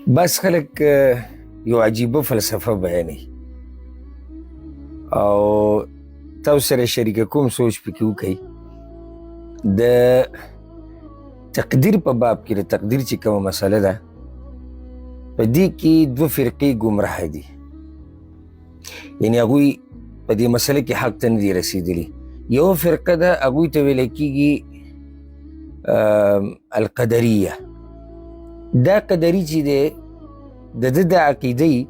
بس خلک یو عجیبه فلسفه بیانوي او تاسو سره شریکه کوم، سوچ پکې وکئ. د تقدیر په باب کې د تقدیر چې کومه مسله ده، په دې کې دوه فرقې ګمراه دي. یعنې هغوی په دې مسله کې حق ته نه دي رسېدلي. یو فرقه ده هغوی ته ویلی کېږي القدریه. دا قدري چې دی د ده دا عقیده یي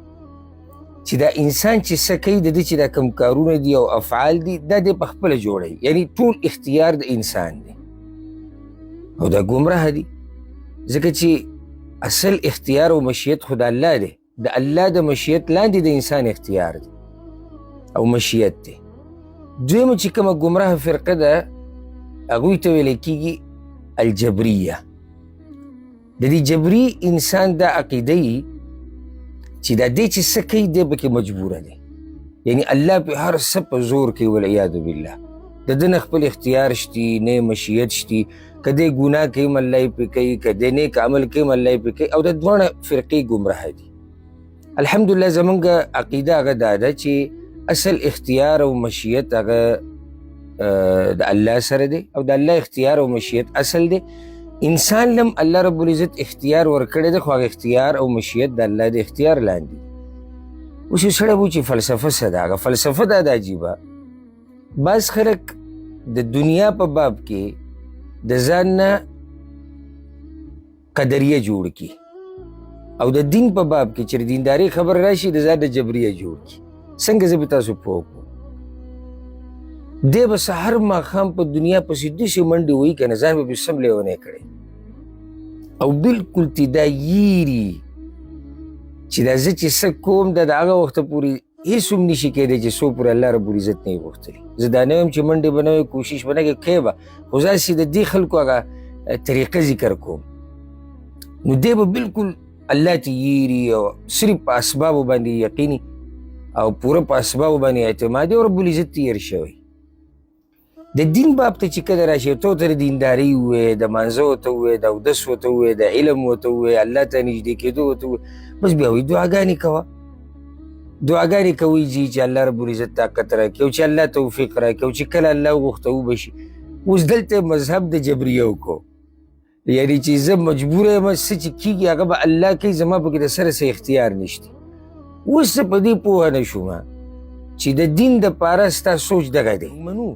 چې دا انسان چې څه کوي، د ده چې دا کوم کارونه دي او افعال دي، دا دی په خپله جوړوي. یعنې ټول اختیار د انسان دی او دا ګمراه دي، ځکه چې اصل اختیار او مشیت خو د الله دی. د الله د مشیت لاندې د انسان اختیار دی او مشیت دی. دویمه چې کومه ګمراه فرقه ده، هغوی ته ویلی کېږي الجبریه. د دې جبري انسان دا عقیده یي چې دا دی چې څه کوي دی پکې مجبوره دی. یعنې الله پې هر څه په زور کوي، والعیاذ بالله. د ده نه خپل اختیار شتي، نه مشیت شتي. که دی ګناه کوي هم الله یې پې کوي، که دی نیک عمل کوي هم الله یې پې کوي. او دا دواړه فرقې ګمراه دي. الحمدلله زمونږ عقیده هغه دا ده چې اصل اختیار او مشیت هغه د الله سره دی، او د الله اختیار او مشیت اصل دی. انسان لم الله رب العزت اختیار ورکړی دی، خو هغه اختیار او مشیت د الله د اختیار لاندې. اوس یو سړی وایي چې فلسفه څه ده؟ هغه فلسفه دا ده عجیبه. بعض خلک د دنیا په باب کې د ځان نه قدریه جوړ کړي، او د دین په باب کې چې د دیندارۍ خبر راشي د ځان نه جبریه جوړ کړي. څنګه زه به تاسو پوه کړم؟ دی به سهار ماښام په دنیا پسې داسې منډې وهي که نه، ځان به بې سم لیونی کړی، او بلکل تې دا یېري چې دا زه چې څه کوم دا د هغه وخته پورې هېڅ هم نشي کېدی چې څو پورې الله رب العزت نه یې غوښتلي. زه دا نه وایم چې منډې به نه وی، کوشش به نه کوې، کوې به، خو زه هسې د دې خلکو هغه طریقه ذکر کوم. نو دی به بلکل الله ته یېري او صرف په اسبابو باندې یقیني او پوره په اسبابو باندې اعتمادي، او رب العزت ته یېر شوی. د دین باب ته چې کله راشي، ته ورته د دیندارۍ ووایې، د مانځه ورته ووایې، د اودس ورته ووایې، د علم ورته ووایې، الله ته نږدې کېدو ورته ووایې، بس بیا وایي دعاګانې کوه. دعاګانې کوئ چې الله رب العزت طاقت راکړي، او چې الله توفیق راکړي، او چې کله الله وغوښته وبه شي. اوس دلته مذهب د جبریه وکړو، یعنې چې زه مجبوره یم، څه چې کېږي هغه به الله کوي، زما پکې د سره څه اختیار نشته. اوس زه په دې پوهه نه شوم چې د دین دپاره ستا سوچ دغه دی. منو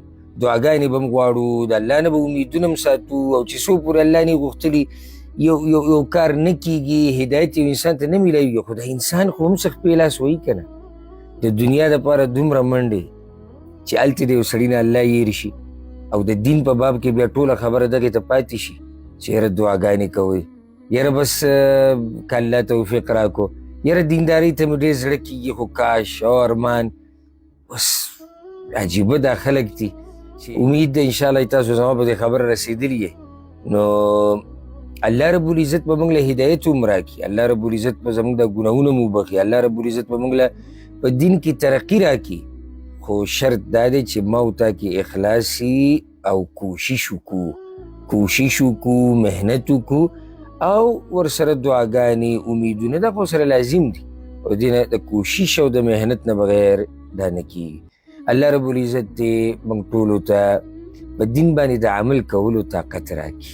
دعاګانې به م غواړو، د الله نه به امیدونه م ساتو، او چې څو پورې الله نه یې غوښتلي یو کار نه کېږي، هدایت یو انسان ته نه میلاویږي. خو دا انسان خو هم څه خپې لاس وهي که نه، د دنیا دپاره دومره منډې چې هلته د یو سړي نه الله یېر شي، او د دین په باب کې بیا ټوله خبره دغې ته پاتې شي چې یاره دعاګانې کوئ، یاره بس که الله توفیق راکړو، یاره دیندارۍ ته مې ډېر زړه کېږي، خو کاش او ارمان. بس عجیبه دا خلک دي. امید ده انشاءالله تاسو زما په دې خبره رسېدلي یې. نو الله رب العزت به موږ له هدایت هم راکړي، الله رب العزت به زموږ د ګناهونه مو وبخي، الله رب العزت به موږ له په دین کې ترقي راکړي. خو شرط دا دی چې ما او تا کې اخلاصي او کوشش وکړو، محنت وکړو، او ورسره دعاګانې، امیدونه، دا خو سره لازم دي. او دې نه د کوشش او د محنت نه بغیر دا نه کېږي. الله رب العزت دې موږ ټولو ته په دین باندې د عمل کولو طاقت راکړي.